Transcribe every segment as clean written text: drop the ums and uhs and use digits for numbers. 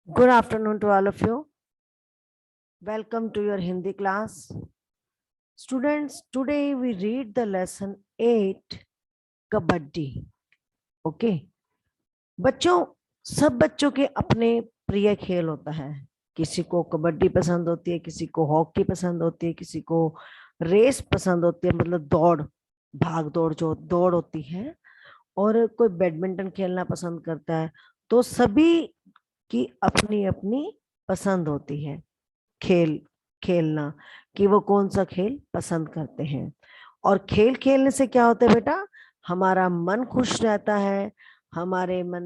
Good afternoon to all of you. Welcome to your Hindi class. Students, today we read the lesson 8 Kabaddi. Okay. बच्चों, सब बच्चों के अपने प्रिय खेल होता है। किसी को कबड्डी पसंद होती है, किसी को हॉकी पसंद होती है, किसी को रेस पसंद होती है, मतलब दौड़, भाग दौड़ जो दौड़ होती है, और कोई बैडमिंटन खेलना पसंद करता है। तो सभी की अपनी अपनी पसंद होती है खेल खेलना, कि वो कौन सा खेल पसंद करते हैं। और खेल खेलने से क्या होता है बेटा, हमारा मन खुश रहता है, हमारे मन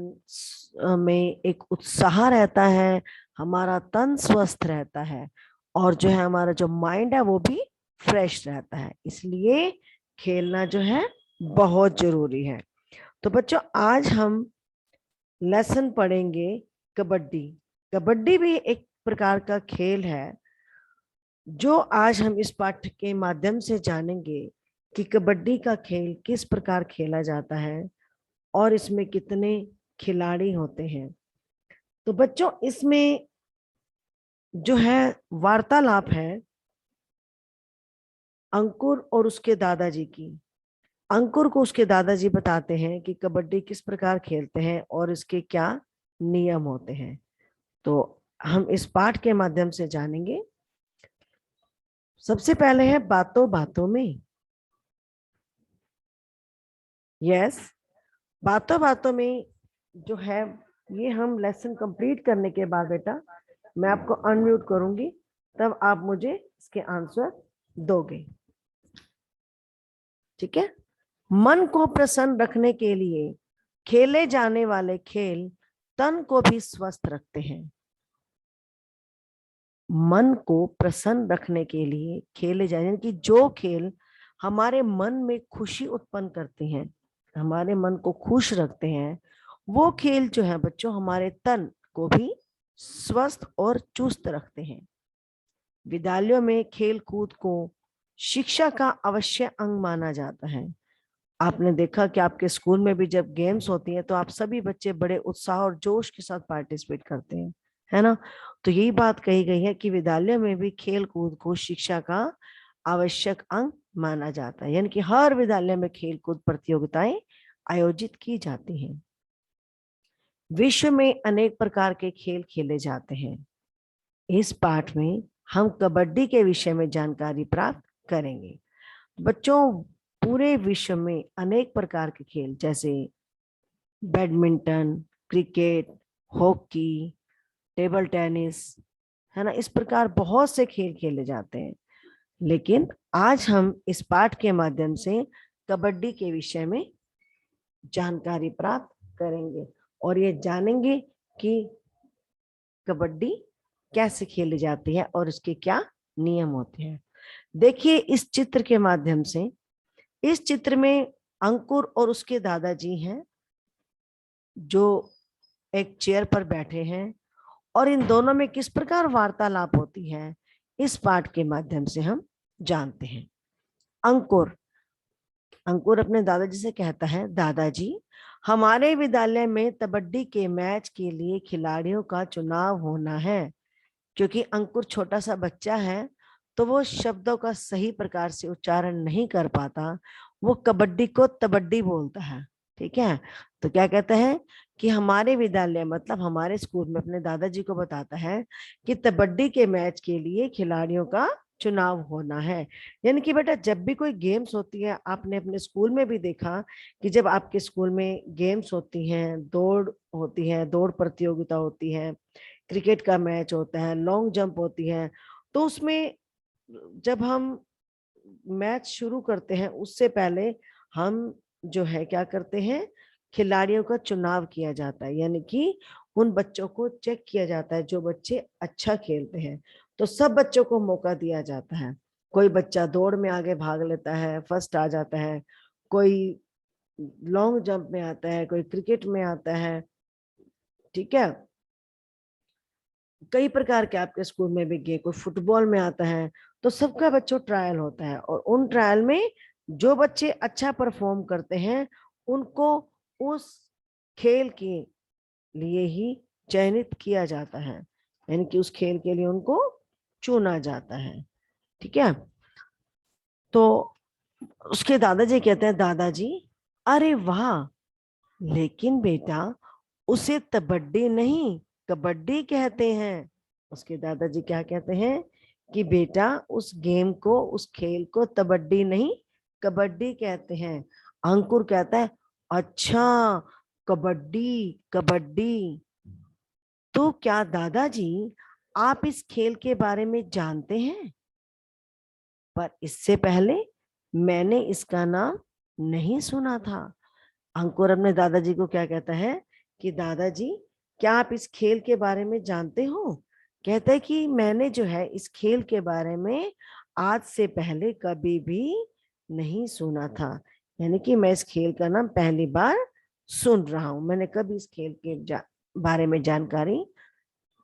में एक उत्साह रहता है, हमारा तन स्वस्थ रहता है, और जो है हमारा जो माइंड है वो भी फ्रेश रहता है। इसलिए खेलना जो है बहुत जरूरी है। तो बच्चों, आज हम लेसन पढ़ेंगे कबड्डी। कबड्डी भी एक प्रकार का खेल है, जो आज हम इस पाठ के माध्यम से जानेंगे कि कबड्डी का खेल किस प्रकार खेला जाता है और इसमें कितने खिलाड़ी होते हैं। तो बच्चों, इसमें जो है वार्तालाप है अंकुर और उसके दादाजी की। अंकुर को उसके दादाजी बताते हैं कि कबड्डी किस प्रकार खेलते हैं और इसके क्या नियम होते हैं। तो हम इस पाठ के माध्यम से जानेंगे। सबसे पहले है बातों बातों में। यस, बातों बातों में जो है, ये हम लेसन कंप्लीट करने के बाद बेटा मैं आपको अनम्यूट करूंगी, तब आप मुझे इसके आंसर दोगे। ठीक है। मन को प्रसन्न रखने के लिए खेले जाने वाले खेल तन को भी स्वस्थ रखते हैं। मन को प्रसन्न रखने के लिए खेले जाए, यानी कि जो खेल हमारे मन में खुशी उत्पन्न करते हैं, हमारे मन को खुश रखते हैं, वो खेल जो है बच्चों हमारे तन को भी स्वस्थ और चुस्त रखते हैं। विद्यालयों में खेल कूद को शिक्षा का अवश्य अंग माना जाता है। आपने देखा कि आपके स्कूल में भी जब गेम्स होती हैं तो आप सभी बच्चे बड़े उत्साह और जोश के साथ पार्टिसिपेट करते हैं, है ना। तो यही बात कही गई है कि विद्यालय में भी खेल कूद को शिक्षा का आवश्यक अंग माना जाता है, यानी कि हर विद्यालय में खेल कूद प्रतियोगिताएं आयोजित की जाती हैं। विश्व में अनेक प्रकार के खेल खेले जाते हैं। इस पाठ में हम कबड्डी के विषय में जानकारी प्राप्त करेंगे। बच्चों, पूरे विश्व में अनेक प्रकार के खेल जैसे badminton, cricket, hockey, table tennis, है ना, इस प्रकार बहुत से खेल खेले जाते हैं। लेकिन आज हम इस पाठ के माध्यम से कबड्डी के विषय में जानकारी प्राप्त करेंगे और ये जानेंगे कि कबड्डी कैसे खेली जाती है और उसके क्या नियम होते हैं। देखिए इस चित्र के माध्यम से, इस चित्र में अंकुर और उसके दादाजी हैं जो एक चेयर पर बैठे हैं, और इन दोनों में किस प्रकार वार्तालाप होती है इस पाठ के माध्यम से हम जानते हैं। अंकुर अंकुर अपने दादाजी से कहता है, दादाजी हमारे विद्यालय में कबड्डी के मैच के लिए खिलाड़ियों का चुनाव होना है। क्योंकि अंकुर छोटा सा बच्चा है तो वो शब्दों का सही प्रकार से उच्चारण नहीं कर पाता, वो कबड्डी को तबड्डी बोलता है। ठीक है। तो क्या कहता है कि हमारे विद्यालय मतलब हमारे स्कूल में अपने दादाजी को बताता है कि कबड्डी के मैच के लिए खिलाड़ियों का चुनाव होना है। यानी कि बेटा जब भी कोई गेम्स होती है, आपने अपने स्कूल में भी देखा कि जब आपके स्कूल में गेम्स होती हैं, दौड़ होती है, दौड़ प्रतियोगिता होती है, क्रिकेट का मैच होता है, लॉन्ग जंप होती है, तो उसमें जब हम मैच शुरू करते हैं उससे पहले हम जो है क्या करते हैं, खिलाड़ियों का चुनाव किया जाता है, यानी कि उन बच्चों को चेक किया जाता है जो बच्चे अच्छा खेलते हैं। तो सब बच्चों को मौका दिया जाता है। कोई बच्चा दौड़ में आगे भाग लेता है, फर्स्ट आ जाता है, कोई लॉन्ग जंप में आता है, कोई क्रिकेट में आता है। ठीक है। कई प्रकार के आपके स्कूल में भी कोई फुटबॉल में आता है। तो सबका बच्चों ट्रायल होता है, और उन ट्रायल में जो बच्चे अच्छा परफॉर्म करते हैं उनको उस खेल के लिए ही चयनित किया जाता है, यानी कि उस खेल के लिए उनको चुना जाता है। ठीक है। तो उसके दादाजी कहते हैं, दादाजी अरे वाह, लेकिन बेटा उसे तबड्डी नहीं कबड्डी कहते हैं। उसके दादाजी क्या कहते हैं कि बेटा उस गेम को, उस खेल को तबड्डी नहीं कबड्डी कहते हैं। अंकुर कहता है, अच्छा, कबड्डी कबड्डी। तो क्या दादाजी आप इस खेल के बारे में जानते हैं? पर इससे पहले मैंने इसका नाम नहीं सुना था। अंकुर अपने दादाजी को क्या कहता है कि दादाजी क्या आप इस खेल के बारे में जानते हो? कहता है कि मैंने जो है इस खेल के बारे में आज से पहले कभी भी नहीं सुना था, यानी कि मैं इस खेल का नाम पहली बार सुन रहा हूं, मैंने कभी इस खेल के बारे में जानकारी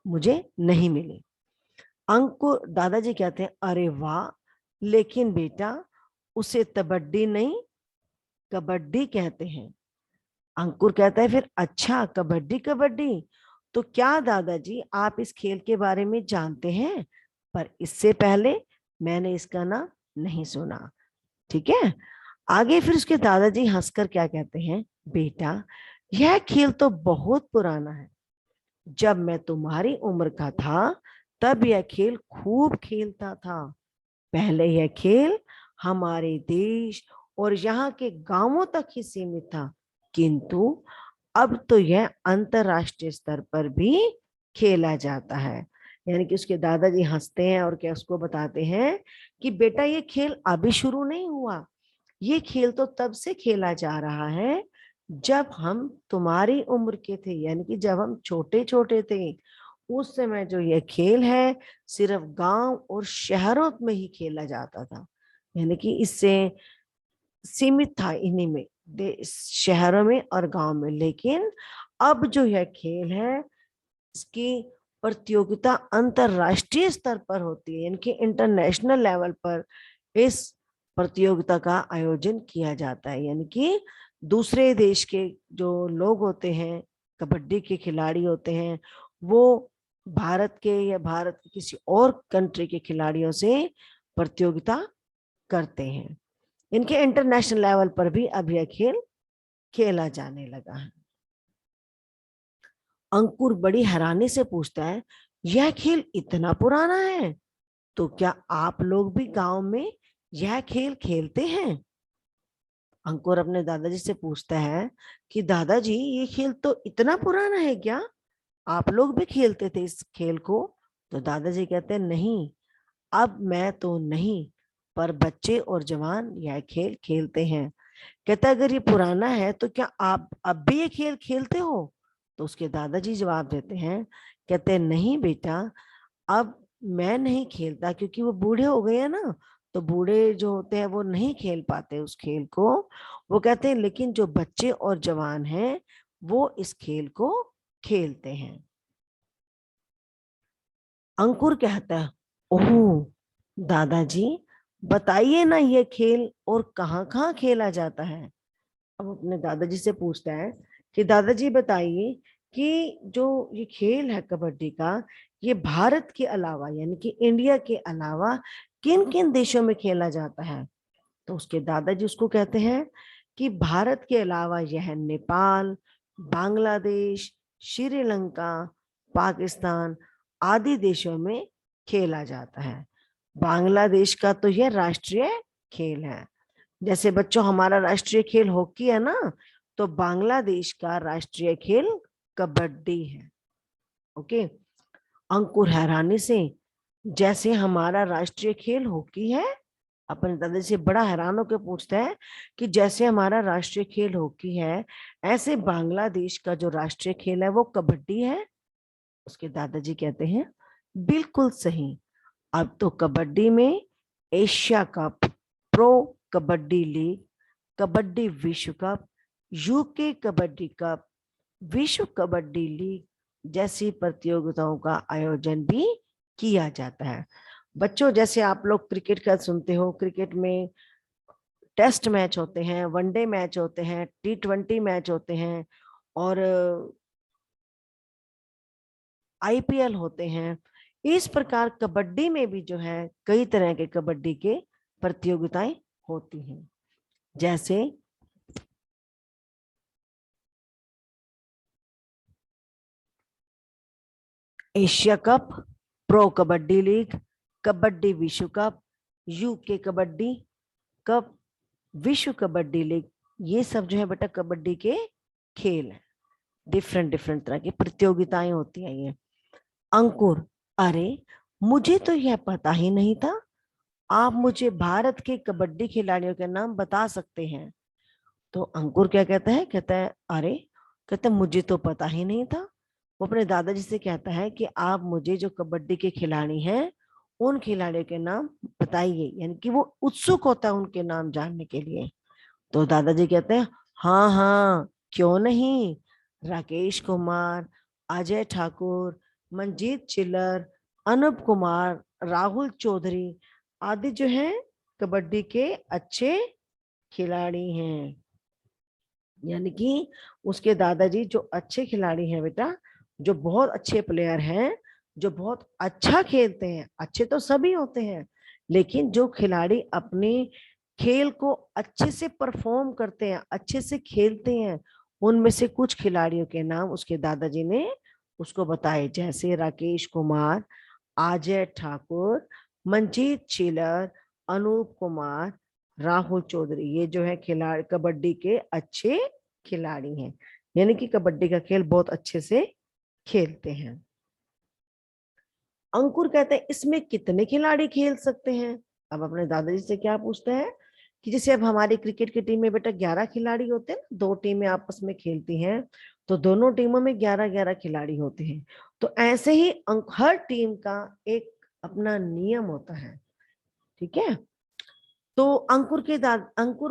मुझे नहीं मिली। अंकुर दादाजी कहते हैं, अरे वाह, लेकिन बेटा उसे तबड्डी नहीं कबड्डी कहते हैं। अंकुर कहता है, फिर अच्छा, कबड्डी कबड्डी। तो क्या दादाजी आप इस खेल के बारे में जानते हैं? पर इससे पहले मैंने इसका नाम नहीं सुना। ठीक है। आगे फिर उसके दादाजी हंसकर क्या कहते हैं, बेटा यह खेल तो बहुत पुराना है। जब मैं तुम्हारी उम्र का था तब यह खेल खूब खेलता था। पहले यह खेल हमारे देश और यहाँ के गांवों तक ही सीमित था, किंतु अब तो यह अंतरराष्ट्रीय स्तर पर भी खेला जाता है। यानी कि उसके दादाजी हंसते हैं और क्या उसको बताते हैं कि बेटा ये खेल अभी शुरू नहीं हुआ, ये खेल तो तब से खेला जा रहा है जब हम तुम्हारी उम्र के थे, यानी कि जब हम छोटे छोटे थे। उस समय जो यह खेल है सिर्फ गांव और शहरों में ही खेला जाता था, यानी कि इससे सीमित था इन्हीं में, शहरों में और गांव में। लेकिन अब जो यह खेल है इसकी प्रतियोगिता अंतरराष्ट्रीय स्तर पर होती है, यानी कि इंटरनेशनल लेवल पर इस प्रतियोगिता का आयोजन किया जाता है। यानी कि दूसरे देश के जो लोग होते हैं, कबड्डी के खिलाड़ी होते हैं, वो भारत के या भारत के किसी और कंट्री के खिलाड़ियों से प्रतियोगिता करते हैं। इनके इंटरनेशनल लेवल पर भी अब यह खेल खेला जाने लगा है। अंकुर बड़ी हैरानी से पूछता है, यह खेल इतना पुराना है, तो क्या आप लोग भी गांव में यह खेल खेलते हैं? अंकुर अपने दादाजी से पूछता है कि दादाजी ये खेल तो इतना पुराना है क्या, आप लोग भी खेलते थे इस खेल को? तो दादाजी कहते हैं, नहीं, अब मैं तो नहीं, पर बच्चे और जवान यह खेल खेलते हैं। कहता है, अगर ये पुराना है तो क्या आप अब भी ये खेल खेलते हो? तो उसके दादाजी जवाब देते हैं, कहते हैं, नहीं बेटा, अब मैं नहीं खेलता, क्योंकि वो बूढ़े हो गए हैं ना, तो बूढ़े जो होते हैं वो नहीं खेल पाते उस खेल को। वो कहते हैं लेकिन जो बच्चे और जवान हैं वो इस खेल को खेलते हैं। अंकुर कहता है, ओह दादाजी, बताइए ना ये खेल और कहाँ कहाँ खेला जाता है। अब अपने दादाजी से पूछता है कि दादाजी बताइए कि जो ये खेल है कबड्डी का, ये भारत के अलावा यानी कि इंडिया के अलावा किन किन देशों में खेला जाता है? तो उसके दादाजी उसको कहते हैं कि भारत के अलावा यह नेपाल, बांग्लादेश, श्रीलंका, पाकिस्तान आदि देशों में खेला जाता है। बांग्लादेश का तो यह राष्ट्रीय खेल है। जैसे बच्चों हमारा राष्ट्रीय खेल हॉकी है ना, तो बांग्लादेश का राष्ट्रीय खेल कबड्डी है। ओके। अंकुर हैरानी से, जैसे हमारा राष्ट्रीय खेल हॉकी है, अपने दादा से बड़ा हैरान होकर पूछता है कि जैसे हमारा राष्ट्रीय खेल हॉकी है, ऐसे बांग्लादेश का जो राष्ट्रीय खेल है वो कबड्डी है? उसके दादाजी कहते हैं, बिल्कुल सही। अब तो कबड्डी में Asia cup, pro kabaddi league, kabaddi विश्व कप, यूके कबड्डी कप, विश्व कबड्डी लीग जैसी प्रतियोगिताओं का आयोजन भी किया जाता है। बच्चों जैसे आप लोग क्रिकेट का सुनते हो, क्रिकेट में टेस्ट मैच होते हैं, वनडे मैच होते हैं, T20 मैच होते हैं, और IPL होते हैं। इस प्रकार कबड्डी में भी जो है कई तरह के कबड्डी के प्रतियोगिताएं होती हैं, जैसे Asia cup, pro kabaddi league, kabaddi विश्व कप, यूके कबड्डी कप, विश्व कबड्डी लीग। ये सब जो है बेटा कबड्डी के खेल है। डिफरेंट डिफरेंट तरह की प्रतियोगिताएं होती हैं ये। अंकुर, अरे मुझे तो यह पता ही नहीं था, आप मुझे भारत के कबड्डी खिलाड़ियों के नाम बता सकते हैं। तो अंकुर क्या कहता है, कहता है अरे, कहता है मुझे तो पता ही नहीं था। वो अपने दादाजी से कहता है कि आप मुझे जो कबड्डी के खिलाड़ी हैं उन खिलाड़ियों के नाम बताइए, यानी कि वो उत्सुक होता है उनके नाम जानने के लिए। तो दादाजी कहते हैं हाँ हाँ क्यों नहीं, राकेश कुमार, अजय ठाकुर, मंजीत चिल्लर, अनूप कुमार, राहुल चौधरी आदि जो हैं कबड्डी के अच्छे खिलाड़ी हैं। यानी कि उसके दादाजी जो अच्छे खिलाड़ी हैं बेटा, जो बहुत अच्छे प्लेयर हैं, जो बहुत अच्छा खेलते हैं, अच्छे तो सभी होते हैं, लेकिन जो खिलाड़ी अपने खेल को अच्छे से परफॉर्म करते हैं, अच्छे से खेलते हैं, उनमें से कुछ खिलाड़ियों के नाम उसके दादाजी ने उसको बताए, जैसे राकेश कुमार, अजय ठाकुर, मंजीत चिल्लर, अनूप कुमार, राहुल चौधरी। ये जो है खिलाड़ी कबड्डी के अच्छे खिलाड़ी हैं, यानी कि कबड्डी का खेल बहुत अच्छे से खेलते हैं। अंकुर कहते हैं इसमें कितने खिलाड़ी खेल सकते हैं। अब अपने दादाजी से क्या पूछते हैं कि जैसे अब हमारी क्रिकेट की टीम में बेटा 11 खिलाड़ी होते हैं ना, दो टीमें आपस में खेलती हैं, तो दोनों टीमों में 11-11 खिलाड़ी होते हैं। तो ऐसे ही हर टीम का एक अपना नियम होता है, ठीक है। तो अंकुर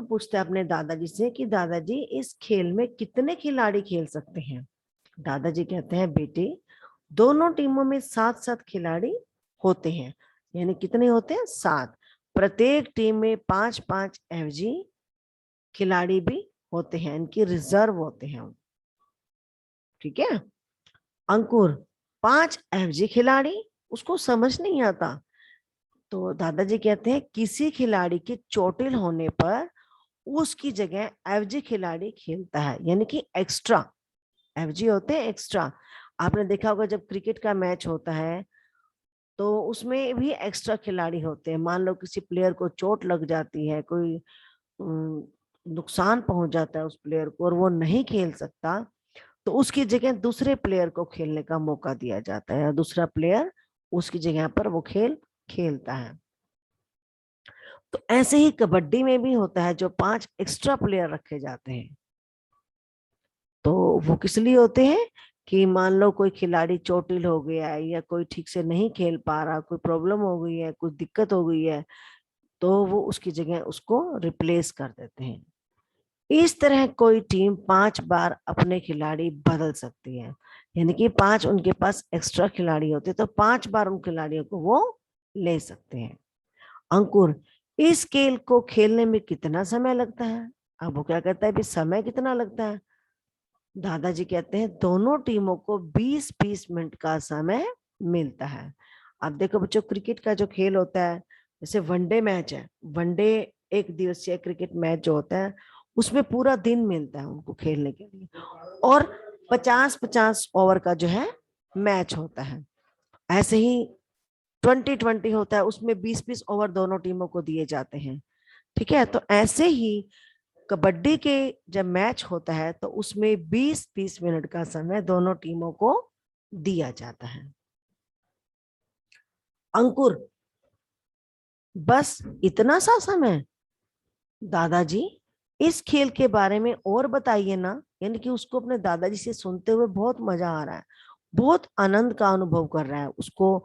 पूछते हैं अपने दादाजी से कि दादाजी इस खेल में कितने खिलाड़ी खेल सकते हैं। दादाजी कहते हैं बेटे दोनों टीमों में 7-7 खिलाड़ी होते हैं, यानी कितने होते हैं, 7। प्रत्येक टीम में 5-5 FG खिलाड़ी भी होते हैं, इनकी रिजर्व होते हैं, ठीक है। अंकुर, 5 FG खिलाड़ी, उसको समझ नहीं आता। तो दादाजी कहते हैं किसी खिलाड़ी के चोटिल होने पर उसकी जगह FG खिलाड़ी खेलता है, यानी कि एक्स्ट्रा FG होते हैं एक्स्ट्रा। आपने देखा होगा जब क्रिकेट का मैच होता है तो उसमें भी एक्स्ट्रा खिलाड़ी होते हैं। मान लो किसी प्लेयर को चोट लग जाती है, कोई नुकसान पहुंच जाता है उस प्लेयर को और वो नहीं खेल सकता, तो उसकी जगह दूसरे प्लेयर को खेलने का मौका दिया जाता है, दूसरा प्लेयर उसकी जगह पर वो खेल खेलता है। तो ऐसे ही कबड्डी में भी होता है, जो 5 एक्स्ट्रा प्लेयर रखे जाते हैं, तो वो किस लिए होते हैं कि मान लो कोई खिलाड़ी चोटिल हो गया है या कोई ठीक से नहीं खेल पा रहा, कोई प्रॉब्लम हो गई है, कुछ दिक्कत हो गई है, तो वो उसकी जगह उसको रिप्लेस कर देते हैं। इस तरह कोई टीम 5 बार अपने खिलाड़ी बदल सकती है, यानी कि 5 उनके पास एक्स्ट्रा खिलाड़ी होते हैं, तो 5 बार उन खिलाड़ियों को वो ले सकते हैं। अंकुर, इस खेल को खेलने में कितना समय लगता है। अब वो क्या कहता है, भी समय कितना लगता है। दादाजी कहते हैं दोनों टीमों को 20-20 मिनट का समय मिलता है। अब देखो बच्चों, क्रिकेट का जो खेल होता है, जैसे वनडे मैच है, वनडे एक दिवसीय क्रिकेट मैच जो होता है उसमें पूरा दिन मिलता है उनको खेलने के लिए, और 50-50 ओवर का जो है मैच होता है। ऐसे ही 20-20 होता है, उसमें 20-20 ओवर दोनों टीमों को दिए जाते हैं, ठीक है। तो ऐसे ही कबड्डी के जब मैच होता है तो उसमें 20-20 मिनट का समय दोनों टीमों को दिया जाता है। अंकुर, बस इतना सा समय। दादाजी इस खेल के बारे में और बताइए ना, यानी कि उसको अपने दादाजी से सुनते हुए बहुत मजा आ रहा है, बहुत आनंद का अनुभव कर रहा है, उसको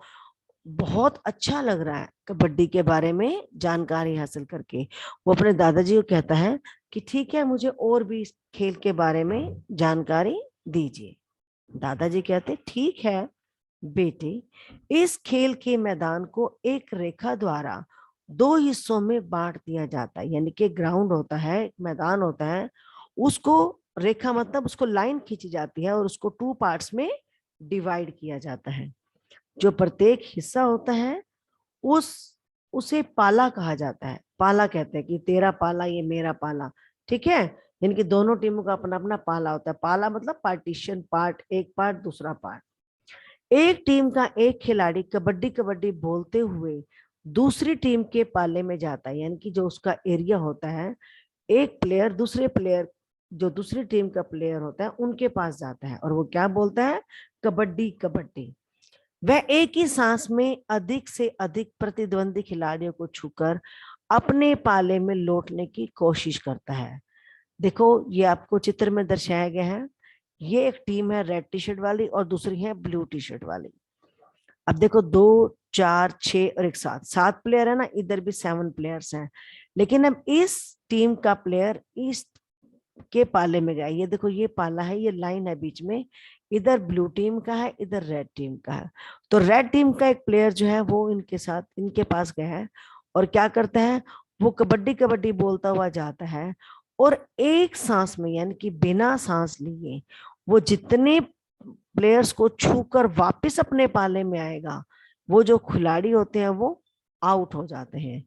बहुत अच्छा लग रहा है कबड्डी के बारे में जानकारी हासिल करके। वो अपने दादाजी को कहता है कि ठीक है, मुझे और भी इस खेल के बारे में जानकारी दीजिए। दादाजी कहते ठीक है बेटे, इस खेल के मैदान को एक रेखा द्वारा 2 हिस्सों में बांट दिया जाता है, यानी कि ग्राउंड होता है, मैदान होता है, उसको रेखा मतलब उसको लाइन खींची जाती है और उसको 2 पार्ट्स में डिवाइड किया जाता है। जो प्रत्येक हिस्सा होता है उसे पाला कहा जाता है। पाला कहते हैं कि तेरा पाला, ये मेरा पाला, ठीक है। इनकी दोनों टीमों का अपना अपना पाला होता है। पाला मतलब पार्टीशन, पार्ट, एक पार्ट दूसरा पार्ट। एक टीम का एक खिलाड़ी कबड्डी कबड्डी बोलते हुए दूसरी टीम के पाले में जाता है, यानी कि जो उसका एरिया होता है, एक प्लेयर दूसरे प्लेयर, जो दूसरी टीम का प्लेयर होता है, उनके पास जाता है और वो क्या बोलता है, कबड्डी कबड्डी। वह एक ही सांस में अधिक से अधिक प्रतिद्वंदी खिलाड़ियों को छूकर अपने पाले में लौटने की कोशिश करता है। देखो ये आपको चित्र में दर्शाया गया है। ये एक टीम है रेड टी शर्ट वाली और दूसरी है ब्लू टी शर्ट वाली। अब देखो 2, 4, 6 और एक 7, 7 प्लेयर है ना, इधर भी 7 प्लेयर्स हैं। लेकिन अब इस टीम का प्लेयर इस के पाले में गया। ये देखो ये पाला है, ये लाइन है बीच में, इधर ब्लू टीम का है, इधर रेड टीम का है। तो रेड टीम का एक प्लेयर जो है वो इनके साथ, इनके पास गया है और क्या करता है, वो कबड्डी कबड्डी बोलता हुआ जाता है और एक सांस में, यानी कि बिना सांस लिए, वो जितने प्लेयर्स को छूकर वापस अपने पाले में आएगा, वो जो खिलाड़ी होते हैं वो आउट हो जाते हैं।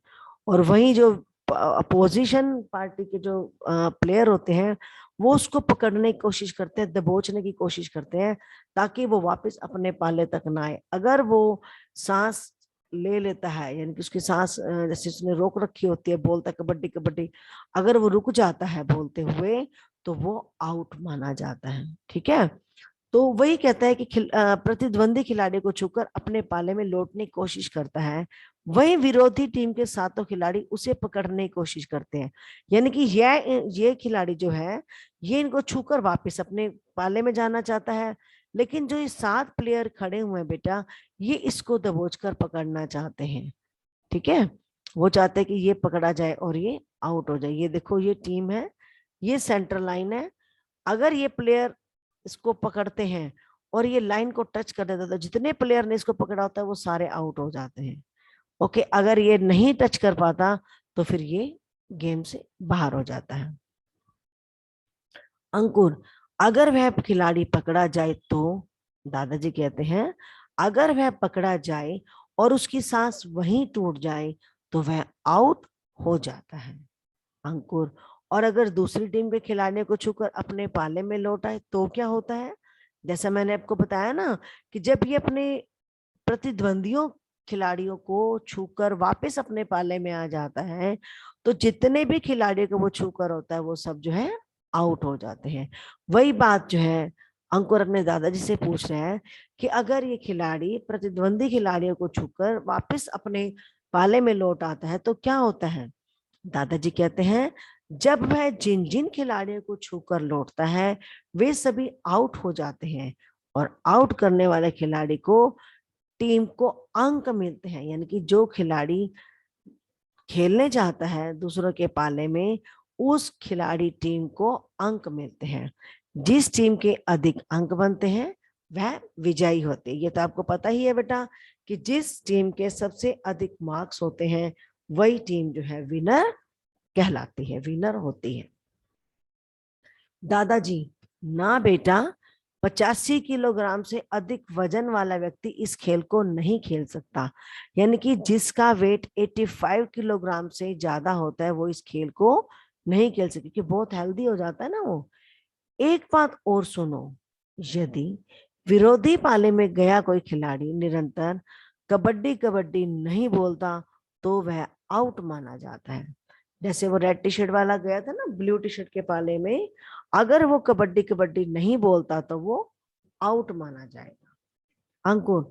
और वहीं जो अपोजिशन पार्टी के जो प्लेयर होते हैं वो उसको पकड़ने की कोशिश करते हैं, दबोचने की कोशिश करते हैं, ताकि वो वापस अपने पाले तक ना आए। अगर वो सांस ले लेता है, यानी कि उसकी सांस जैसे उसने रोक रखी होती है, बोलता है कबड्डी कबड्डी, अगर वो रुक जाता है बोलते हुए तो वो आउट माना जाता है, ठीक है। तो वही कहता है कि प्रतिद्वंदी खिलाड़ी को छूकर अपने पाले में लौटने की कोशिश करता है, वही विरोधी टीम के सातों खिलाड़ी उसे पकड़ने की कोशिश करते हैं। यानी कि ये खिलाड़ी जो है ये इनको छूकर वापस अपने पाले में जाना चाहता है, लेकिन जो ये 7 प्लेयर खड़े हुए हैं बेटा, ये इसको दबोच कर पकड़ना चाहते हैं, ठीक है। वो चाहते हैं कि ये पकड़ा जाए और ये आउट हो जाए। ये देखो ये टीम है, ये सेंटर लाइन है। अगर ये प्लेयर इसको पकड़ते हैं और ये लाइन को टच कर देता है तो जितने प्लेयर ने इसको पकड़ा होता है वो सारे आउट हो जाते हैं। ओके, अगर ये नहीं टच कर पाता तो फिर ये गेम से बाहर हो जाता है। अंकुर, अगर वह खिलाड़ी पकड़ा जाए तो, दादाजी कहते हैं अगर वह पकड़ा जाए और उसकी सांस वहीं टूट जाए तो वह आउट हो जाता है। अंकुर, और अगर दूसरी टीम के खिलाड़ी को छूकर अपने पाले में लौट आए तो क्या होता है। जैसा मैंने आपको बताया ना कि जब ये अपने प्रतिद्वंदियों खिलाड़ियों को छूकर वापस अपने पाले में आ जाता है तो जितने भी खिलाड़ियों को वो छूकर होता है वो सब जो है आउट हो जाते हैं। वही बात जो है अंकुर अपने दादाजी से पूछ रहे हैं कि अगर ये खिलाड़ी प्रतिद्वंदी खिलाड़ियों को छूकर वापस अपने पाले में लौट आता है तो क्या होता है। दादाजी कहते हैं जब वह जिन जिन खिलाड़ियों को छूकर लौटता है वे सभी आउट हो जाते हैं और आउट करने वाले खिलाड़ी को टीम को अंक मिलते हैं। यानी कि जो खिलाड़ी खेलने जाता है दूसरों के पाले में उस खिलाड़ी टीम को अंक मिलते हैं। जिस टीम के अधिक अंक बनते हैं वह विजयी होते हैं। ये तो आपको पता ही है बेटा कि जिस टीम के सबसे अधिक मार्क्स होते हैं वही टीम जो है विनर कहलाती है, विनर होती है। दादाजी, ना बेटा, 85 किलोग्राम से अधिक वजन वाला व्यक्ति इस खेल को नहीं खेल सकता। यानी कि जिसका वेट 85 किलोग्राम से ज्यादा होता है वो इस खेल को नहीं खेल सकता, क्योंकि बहुत हेल्दी हो जाता है ना वो। एक बात और सुनो, यदि विरोधी पाले में गया कोई खिलाड़ी निरंतर कबड्डी कबड्डी नहीं बोलता तो वह आउट माना जाता है। जैसे वो रेड टी शर्ट वाला गया था ना ब्लू टी शर्ट के पाले में, अगर वो कबड्डी कबड्डी नहीं बोलता तो वो आउट माना जाएगा। अंकुर,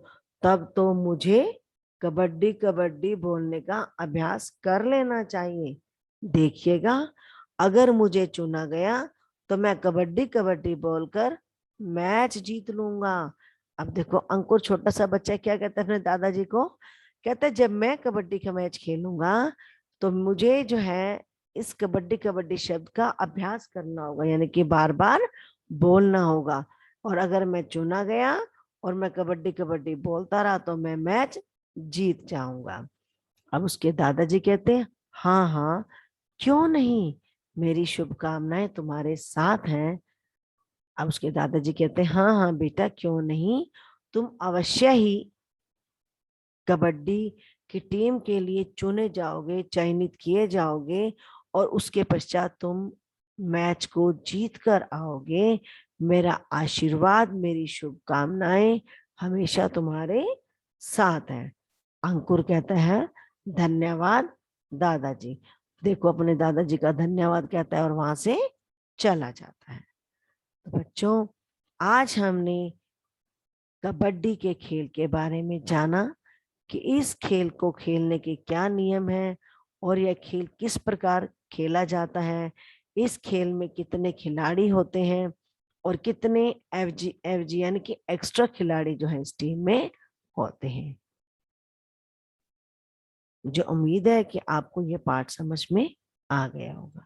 तब तो मुझे कबड्डी कबड्डी बोलने का अभ्यास कर लेना चाहिए। देखिएगा अगर मुझे चुना गया तो मैं कबड्डी कबड्डी बोलकर मैच जीत लूंगा। अब देखो अंकुर छोटा सा बच्चा क्या कहता है अपने दादाजी को, कहता है जब मैं कबड्डी का मैच खेलूंगा तो मुझे जो है इस कबड्डी कबड्डी शब्द का अभ्यास करना होगा, यानी कि बार बार बोलना होगा। और अगर मैं चुना गया और मैं कबड्डी कबड्डी बोलता रहा तो मैं मैच जीत जाऊंगा। अब उसके दादाजी कहते हैं हाँ हाँ, क्यों नहीं, मेरी शुभकामनाएं तुम्हारे साथ हैं। अब उसके दादाजी कहते हैं हाँ हाँ बेटा, क्यों नहीं, तुम अवश्य ही कबड्डी की टीम के लिए चुने जाओगे, चयनित किए जाओगे, और उसके पश्चात तुम मैच को जीत कर आओगे। मेरा आशीर्वाद, मेरी शुभकामनाएं हमेशा तुम्हारे साथ है। अंकुर कहता है धन्यवाद दादाजी। देखो, अपने दादाजी का धन्यवाद कहता है और वहां से चला जाता है। तो बच्चों, आज हमने कबड्डी के खेल के बारे में जाना कि इस खेल को खेलने के क्या नियम हैं और यह खेल किस प्रकार खेला जाता है, इस खेल में कितने खिलाड़ी होते हैं और कितने एफजी यानी कि एक्स्ट्रा खिलाड़ी जो है इस टीम में होते हैं। मुझे उम्मीद है कि आपको यह पाठ समझ में आ गया होगा।